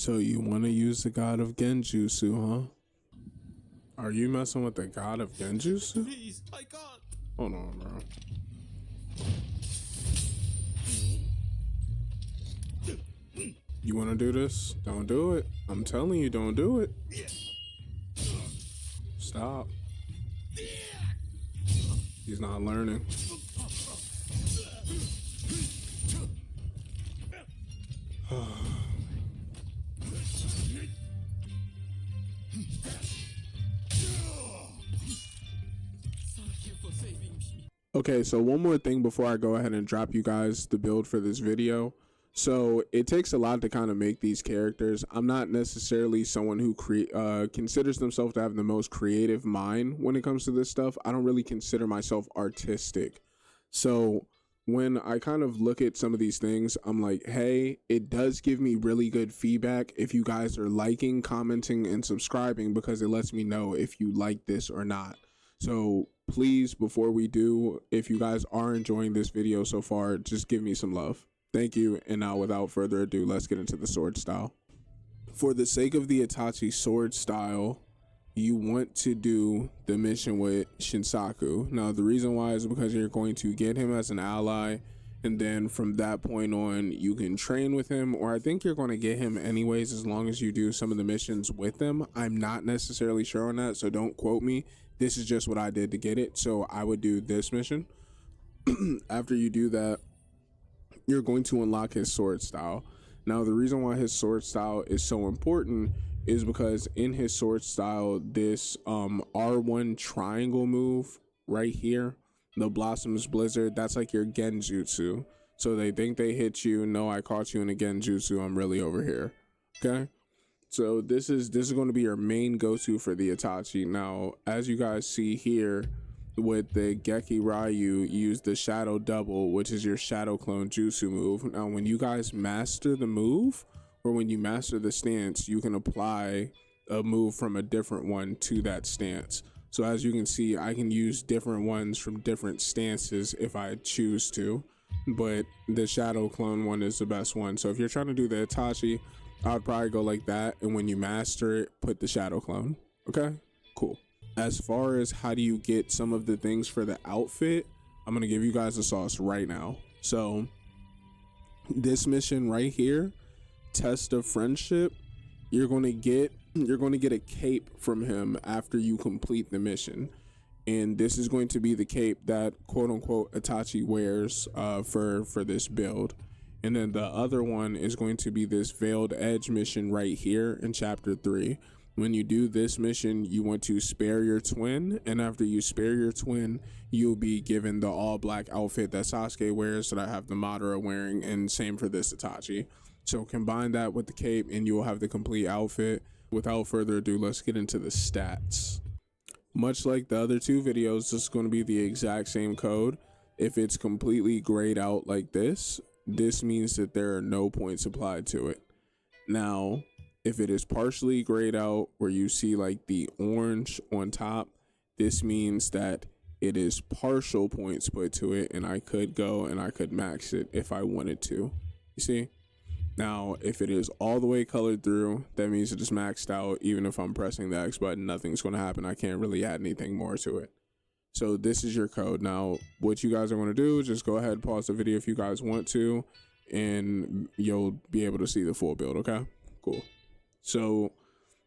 So you want to use the god of Genjutsu, huh? Are you messing with the god of Genjutsu? Please, I can't. Hold on, bro. You want to do this? Don't do it. I'm telling you, don't do it. Stop. He's not learning. Okay, so one more thing before I go ahead and drop you guys the build for this video. So it takes a lot to kind of make these characters. I'm not necessarily someone who considers themselves to have the most creative mind when it comes to this stuff. I don't really consider myself artistic. So when I kind of look at some of these things, I'm like, hey, it does give me really good feedback if you guys are liking, commenting, and subscribing, because it lets me know if you like this or not. So please, before we do, if you guys are enjoying this video so far, just give me some love. Thank you. And now without further ado, let's get into the sword style. For the sake of the Itachi sword style, you want to do the mission with Shinsaku. Now, the reason why is because you're going to get him as an ally, and then from that point on, you can train with him, or I think you're going to get him anyways as long as you do some of the missions with him. I'm not necessarily sure on that, so don't quote me. This is just what I did to get it. So I would do this mission. After you do that, you're going to unlock his sword style. Now, the reason why his sword style is so important is because in his sword style, this R1 triangle move right here, the Blossom's Blizzard, that's like your Genjutsu. So they think they hit you. No, I caught you in a Genjutsu. I'm really over here. Okay. So this is going to be your main go-to for the Itachi. Now, as you guys see here, with the Geki Ryu, use the Shadow Double, which is your Shadow Clone Jutsu move. Now, when you guys master the move, or when you master the stance, you can apply a move from a different one to that stance. So as you can see, I can use different ones from different stances if I choose to, but the Shadow Clone one is the best one. So if you're trying to do the Itachi, I would probably go like that, and when you master it, put the Shadow Clone. Okay, cool. As far as how do you get some of the things for the outfit, I'm gonna give you guys the sauce right now. So this mission right here, Test of Friendship, you're gonna get a cape from him after you complete the mission, and this is going to be the cape that quote unquote Itachi wears for this build. And then the other one is going to be this Veiled Edge mission right here in chapter 3. When you do this mission, you want to spare your twin, and after you spare your twin, you'll be given the all black outfit that Sasuke wears, that I have the Madara wearing, and same for this Itachi. So combine that with the cape and you will have the complete outfit. Without further ado, let's get into the stats. Much like the other two videos, this is going to be the exact same code. If it's completely grayed out like this means that there are no points applied to it. Now, if it is partially grayed out where you see like the orange on top, this means that it is partial points put to it, and I could go and I could max it if I wanted to. You see? Now, if it is all the way colored through, that means it is maxed out. Even if I'm pressing the X button, nothing's going to happen. I can't really add anything more to it. So this is your code. Now, what you guys are going to do is just go ahead and pause the video if you guys want to, and you'll be able to see the full build. Okay, cool. So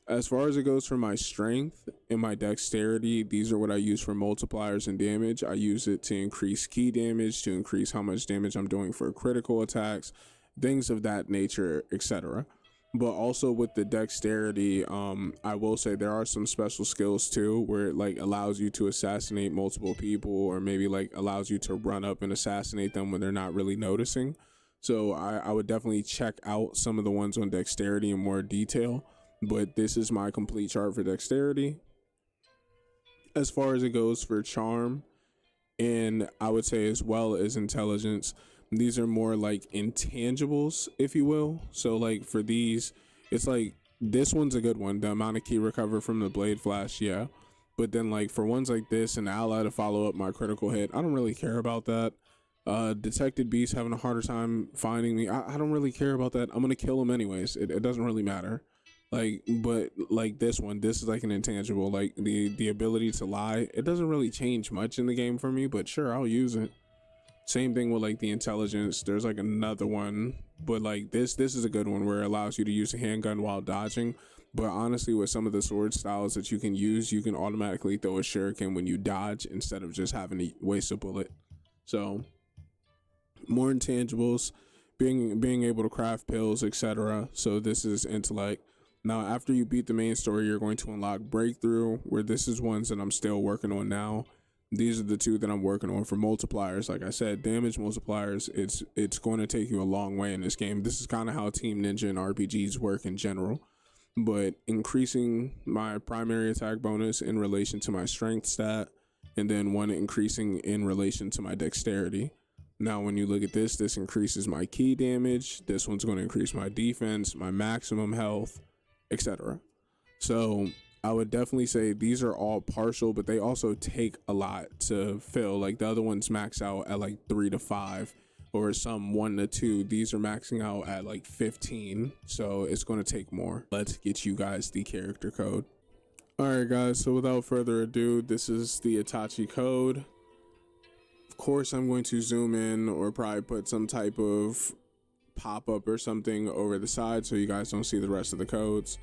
as far as it goes for my strength and my dexterity, these are what I use for multipliers and damage. I use it to increase key damage, to increase how much damage I'm doing for critical attacks, things of that nature, etc. But also with the dexterity, I will say there are some special skills too, where it like allows you to assassinate multiple people, or maybe like allows you to run up and assassinate them when they're not really noticing. So I would definitely check out some of the ones on dexterity in more detail, but this is my complete chart for dexterity. As far as it goes for charm, and I would say as well as intelligence, these are more like intangibles, if you will. So like for these, it's like this one's a good one, the amount of key recover from the blade flash, yeah. But then like for ones like this, an ally to follow up my critical hit, I don't really care about that. Detected beast having a harder time finding me. I don't really care about that. I'm gonna kill him anyways. It doesn't really matter. Like, but like this one, this is like an intangible. Like the ability to lie, it doesn't really change much in the game for me, but sure, I'll use it. Same thing with like the intelligence. There's like another one, but like this is a good one where it allows you to use a handgun while dodging. But honestly, with some of the sword styles that you can use, you can automatically throw a shuriken when you dodge instead of just having to waste a bullet. So more intangibles, being able to craft pills, etc. So this is intellect. Now after you beat the main story, you're going to unlock breakthrough, where this is ones that I'm still working on now. These are the two that I'm working on for multipliers. Like I said, damage multipliers, it's going to take you a long way in this game. This is kind of how Team Ninja and RPGs work in general. But increasing my primary attack bonus in relation to my strength stat, and then one increasing in relation to my dexterity. Now, when you look at this increases my key damage. This one's going to increase my defense, my maximum health, etc. So I would definitely say these are all partial, but they also take a lot to fill. Like the other ones max out at like 3 to 5, or some 1 to 2. These are maxing out at like 15. So it's going to take more. Let's get you guys the character code. All right, guys. So without further ado, this is the Itachi code. Of course, I'm going to zoom in or probably put some type of pop-up or something over the side so you guys don't see the rest of the codes.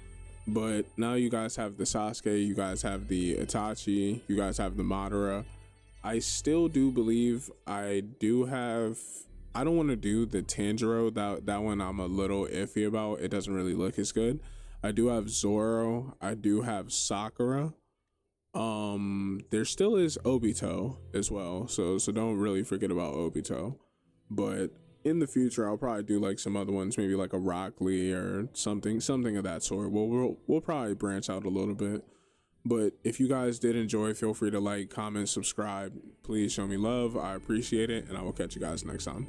But now you guys have the Sasuke, you guys have the Itachi, you guys have the Madara. I still do believe I don't want to do the Tanjiro. That one I'm a little iffy about. It doesn't really look as good. I do have Zoro, I do have Sakura. There still is Obito as well, so don't really forget about Obito. But in the future, I'll probably do like some other ones, maybe like a Rock Lee or something of that sort. We'll probably branch out a little bit. But if you guys did enjoy, feel free to like, comment, subscribe. Please show me love. I appreciate it, and I will catch you guys next time.